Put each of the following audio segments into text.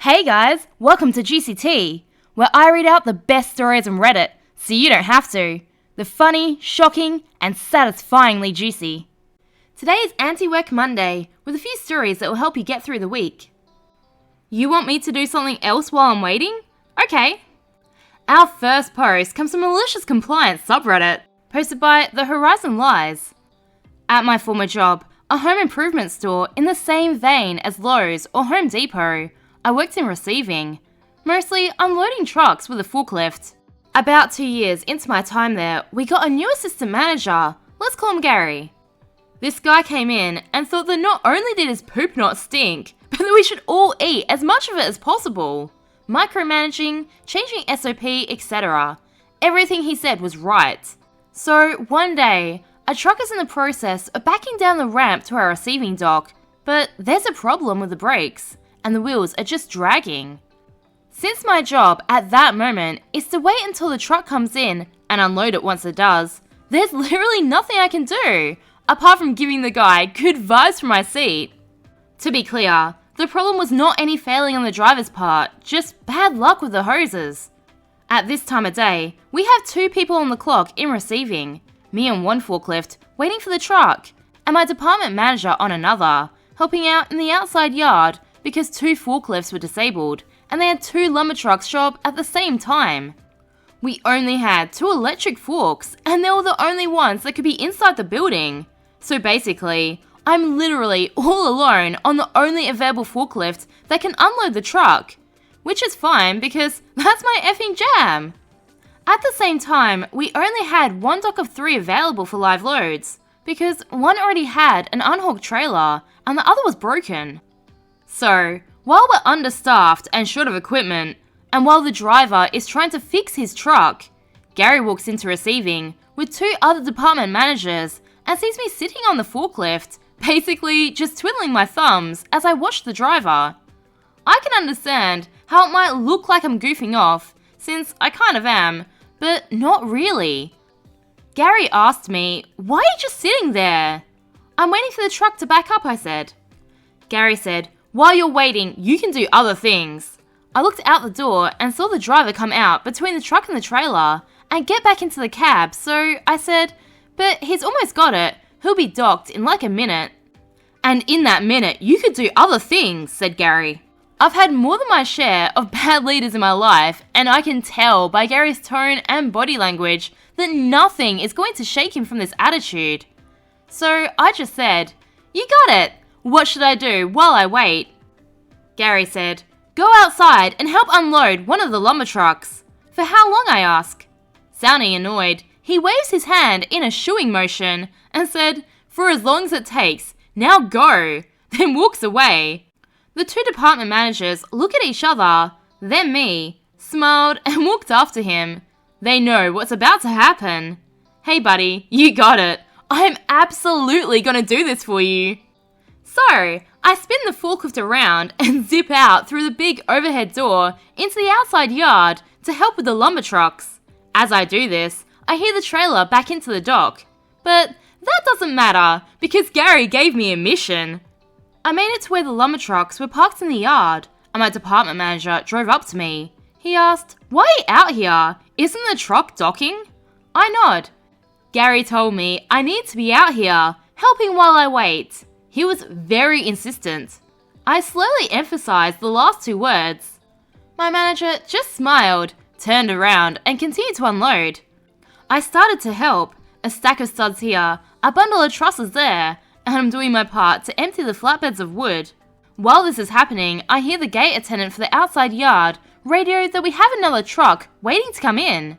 Hey guys, welcome to GCT, where I read out the best stories on Reddit, so you don't have to. The funny, shocking, and satisfyingly juicy. Today is Antiwork Monday, with a few stories that will help you get through the week. You want me to do something else while I'm waiting? Okay. Our first post comes from Malicious Compliance subreddit, posted by The Horizon Lies. At my former job, a home improvement store in the same vein as Lowe's or Home Depot, I worked in receiving, mostly unloading trucks with a forklift. About 2 years into my time there, we got a new assistant manager, let's call him Gary. This guy came in and thought that not only did his poop not stink, but that we should all eat as much of it as possible. Micromanaging, changing SOP, etc. Everything he said was right. So one day, a truck is in the process of backing down the ramp to our receiving dock, but there's a problem with the brakes, and the wheels are just dragging. Since my job at that moment is to wait until the truck comes in and unload it once it does, there's literally nothing I can do, apart from giving the guy good vibes from my seat. To be clear, the problem was not any failing on the driver's part, just bad luck with the hoses. At this time of day, we have 2 people on the clock in receiving, me on one forklift waiting for the truck, and my department manager on another, helping out in the outside yard because 2 forklifts were disabled and they had 2 lumber trucks show up at the same time. We only had 2 electric forks and they were the only ones that could be inside the building. So basically, I'm literally all alone on the only available forklift that can unload the truck, which is fine because that's my effing jam. At the same time, we only had 1 dock of 3 available for live loads because one already had an unhooked trailer and the other was broken. So, while we're understaffed and short of equipment, and while the driver is trying to fix his truck, Gary walks into receiving with 2 other department managers and sees me sitting on the forklift, basically just twiddling my thumbs as I watch the driver. I can understand how it might look like I'm goofing off, since I kind of am, but not really. Gary asked me, "Why are you just sitting there?" "I'm waiting for the truck to back up," I said. Gary said, "While you're waiting, you can do other things." I looked out the door and saw the driver come out between the truck and the trailer and get back into the cab, so I said, "But he's almost got it, he'll be docked in like a minute." "And in that minute, you could do other things," said Gary. I've had more than my share of bad leaders in my life, and I can tell by Gary's tone and body language that nothing is going to shake him from this attitude. So I just said, "You got it. What should I do while I wait?" Gary said, "Go outside and help unload one of the lumber trucks." "For how long?" I ask. Sounding annoyed, he waves his hand in a shooing motion and said, "For as long as it takes, now go," then walks away. The 2 department managers look at each other, then me, smiled and walked after him. They know what's about to happen. "Hey buddy, you got it. I'm absolutely gonna do this for you." So, I spin the forklift around and zip out through the big overhead door into the outside yard to help with the lumber trucks. As I do this, I hear the trailer back into the dock. But that doesn't matter because Gary gave me a mission. I made it to where the lumber trucks were parked in the yard, and my department manager drove up to me. He asked, "Why are you out here? Isn't the truck docking?" I nod. Gary told me I need to be out here, helping while I wait. He was very insistent. I slowly emphasized the last 2 words. My manager just smiled, turned around, and continued to unload. I started to help, a stack of studs here, a bundle of trusses there, and I'm doing my part to empty the flatbeds of wood. While this is happening, I hear the gate attendant for the outside yard radio that we have another truck waiting to come in.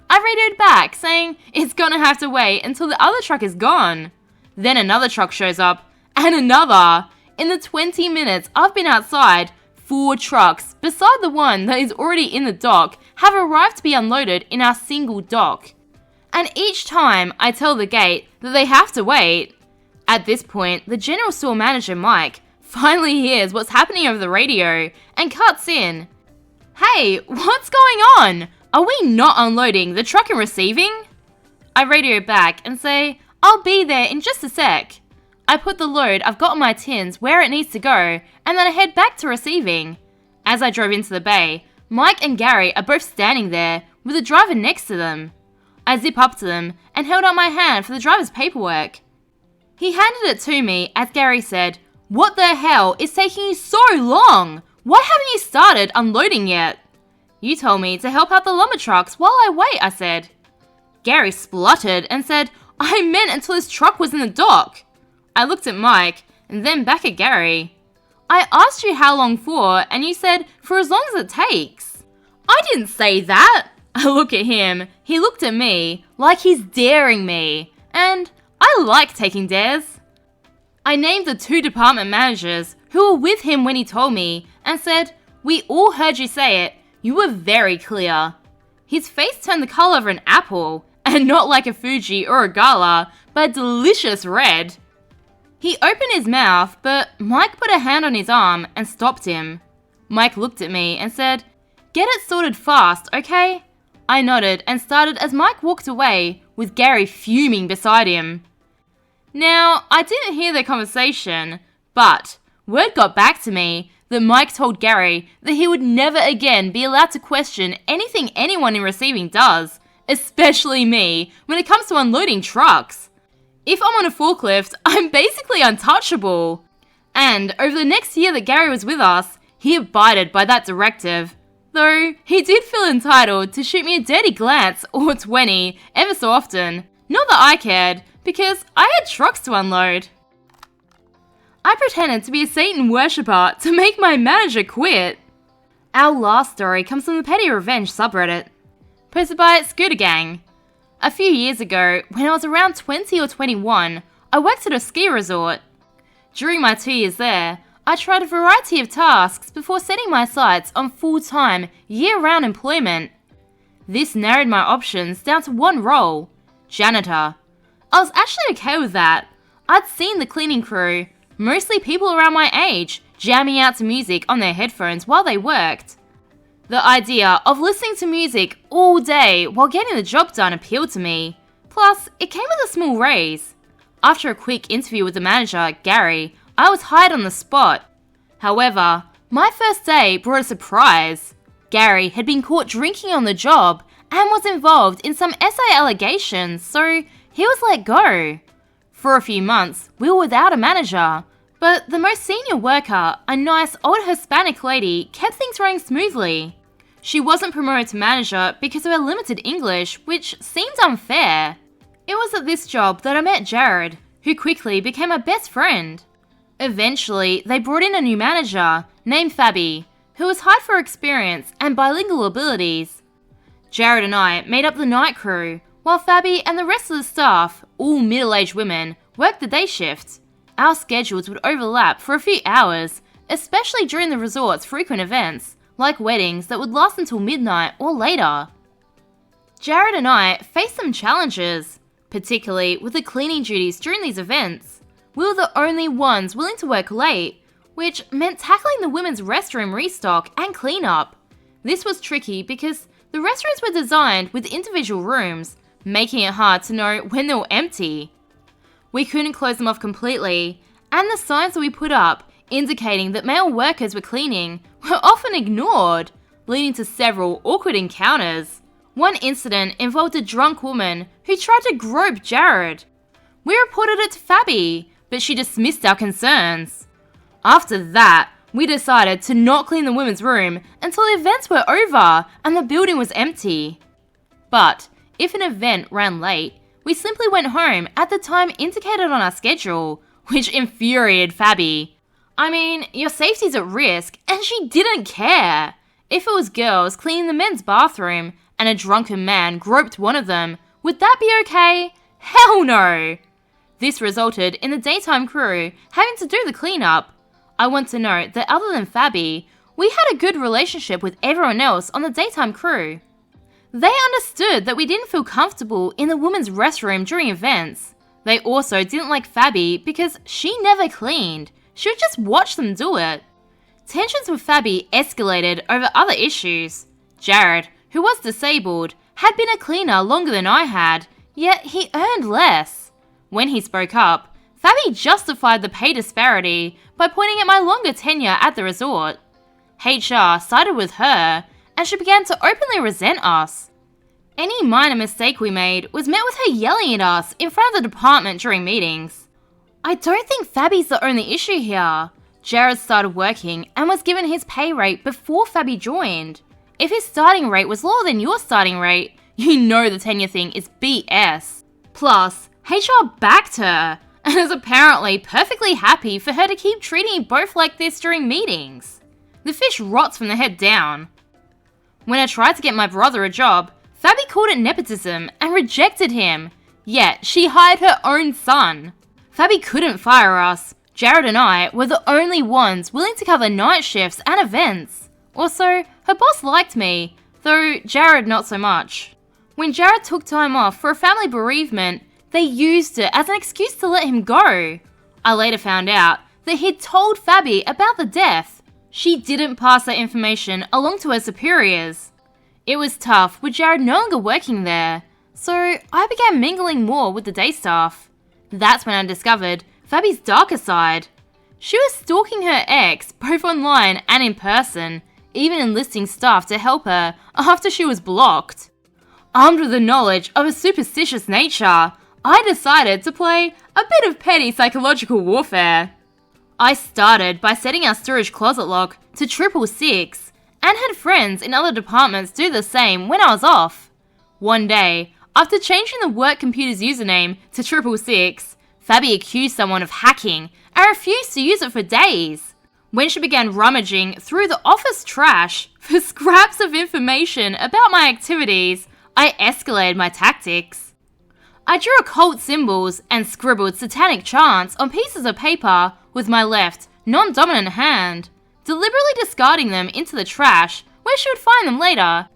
I radioed back saying it's gonna have to wait until the other truck is gone. Then another truck shows up, and another. In the 20 minutes I've been outside, 4 trucks, beside the one that is already in the dock, have arrived to be unloaded in our single dock. And each time I tell the gate that they have to wait. At this point, the general store manager, Mike, finally hears what's happening over the radio and cuts in. "Hey, what's going on? Are we not unloading the truck and receiving?" I radio back and say, "I'll be there in just a sec." I put the load I've got on my tins where it needs to go, and then I head back to receiving. As I drove into the bay, Mike and Gary are both standing there with the driver next to them. I zip up to them and held out my hand for the driver's paperwork. He handed it to me as Gary said, "What the hell is taking you so long? Why haven't you started unloading yet?" "You told me to help out the lumber trucks while I wait," I said. Gary spluttered and said, "I meant until his truck was in the dock." I looked at Mike and then back at Gary. "I asked you how long for and you said for as long as it takes." "I didn't say that." I look at him, he looked at me like he's daring me, and I like taking dares. I named the 2 department managers who were with him when he told me and said, "We all heard you say it, you were very clear." His face turned the colour of an apple, and not like a Fuji or a Gala, but a delicious red. He opened his mouth, but Mike put a hand on his arm and stopped him. Mike looked at me and said, "Get it sorted fast, okay?" I nodded and started as Mike walked away, with Gary fuming beside him. Now, I didn't hear their conversation, but word got back to me that Mike told Gary that he would never again be allowed to question anything anyone in receiving does, especially me, when it comes to unloading trucks. If I'm on a forklift, I'm basically untouchable. And over the next year that Gary was with us, he abided by that directive. Though, he did feel entitled to shoot me a dirty glance or 20 ever so often. Not that I cared, because I had trucks to unload. I pretended to be a Satan worshipper to make my manager quit. Our last story comes from the PettyRevenge subreddit, posted by Scooter Gang. A few years ago, when I was around 20 or 21, I worked at a ski resort. During my 2 years there, I tried a variety of tasks before setting my sights on full-time, year-round employment. This narrowed my options down to one role, janitor. I was actually okay with that. I'd seen the cleaning crew, mostly people around my age, jamming out to music on their headphones while they worked. The idea of listening to music all day while getting the job done appealed to me. Plus, it came with a small raise. After a quick interview with the manager, Gary, I was hired on the spot. However, my first day brought a surprise. Gary had been caught drinking on the job and was involved in some SA allegations, so he was let go. For a few months, we were without a manager, but the most senior worker, a nice old Hispanic lady, kept things running smoothly. She wasn't promoted to manager because of her limited English, which seemed unfair. It was at this job that I met Jared, who quickly became my best friend. Eventually, they brought in a new manager, named Fabi, who was hired for experience and bilingual abilities. Jared and I made up the night crew, while Fabi and the rest of the staff, all middle-aged women, worked the day shift. Our schedules would overlap for a few hours, especially during the resort's frequent events, like weddings that would last until midnight or later. Jared and I faced some challenges, particularly with the cleaning duties during these events. We were the only ones willing to work late, which meant tackling the women's restroom restock and cleanup. This was tricky because the restrooms were designed with individual rooms, making it hard to know when they were empty. We couldn't close them off completely, and the signs that we put up indicating that male workers were cleaning were often ignored, leading to several awkward encounters. One incident involved a drunk woman who tried to grope Jared. We reported it to Fabi, but she dismissed our concerns. After that, we decided to not clean the women's room until the events were over and the building was empty. But if an event ran late, we simply went home at the time indicated on our schedule, which infuriated Fabi. I mean, your safety's at risk, and she didn't care. If it was girls cleaning the men's bathroom and a drunken man groped one of them, would that be okay? Hell no! This resulted in the daytime crew having to do the cleanup. I want to note that other than Fabi, we had a good relationship with everyone else on the daytime crew. They understood that we didn't feel comfortable in the women's restroom during events. They also didn't like Fabi because she never cleaned. She would just watch them do it. Tensions with Fabi escalated over other issues. Jared, who was disabled, had been a cleaner longer than I had, yet he earned less. When he spoke up, Fabi justified the pay disparity by pointing at my longer tenure at the resort. HR sided with her, and she began to openly resent us. Any minor mistake we made was met with her yelling at us in front of the department during meetings. I don't think Fabby's the only issue here. Jared started working and was given his pay rate before Fabby joined. If his starting rate was lower than your starting rate, you know the tenure thing is BS. Plus, HR backed her, and is apparently perfectly happy for her to keep treating you both like this during meetings. The fish rots from the head down. When I tried to get my brother a job, Fabby called it nepotism and rejected him, yet she hired her own son. Fabby couldn't fire us. Jared and I were the only ones willing to cover night shifts and events. Also, her boss liked me, though Jared not so much. When Jared took time off for a family bereavement, they used it as an excuse to let him go. I later found out that he'd told Fabby about the death. She didn't pass that information along to her superiors. It was tough with Jared no longer working there, so I began mingling more with the day staff. That's when I discovered Fabby's darker side. She was stalking her ex both online and in person, even enlisting staff to help her after she was blocked. Armed with the knowledge of a superstitious nature, I decided to play a bit of petty psychological warfare. I started by setting our storage closet lock to 666 and had friends in other departments do the same when I was off. One day, after changing the work computer's username to 666, Fabby accused someone of hacking and refused to use it for days. When she began rummaging through the office trash for scraps of information about my activities, I escalated my tactics. I drew occult symbols and scribbled satanic chants on pieces of paper with my left, non-dominant hand, deliberately discarding them into the trash where she would find them later.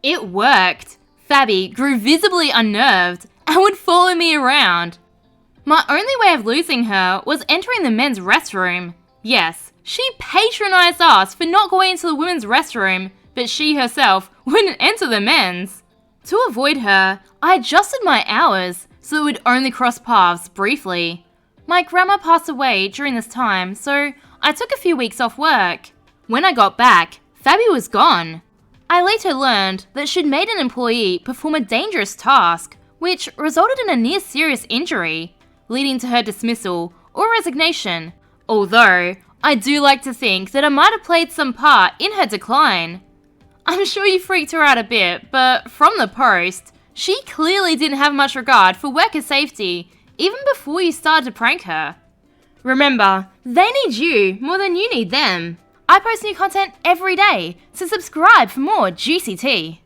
It worked. Fabby grew visibly unnerved and would follow me around. My only way of losing her was entering the men's restroom. Yes, she patronized us for not going into the women's restroom, but she herself wouldn't enter the men's. To avoid her, I adjusted my hours so that we'd only cross paths briefly. My grandma passed away during this time, so I took a few weeks off work. When I got back, Fabby was gone. I later learned that she'd made an employee perform a dangerous task, which resulted in a near-serious injury, leading to her dismissal or resignation, although I do like to think that I might have played some part in her decline. I'm sure you freaked her out a bit, but from the post, she clearly didn't have much regard for worker safety, even before you started to prank her. Remember, they need you more than you need them. I post new content every day, so subscribe for more juicy tea.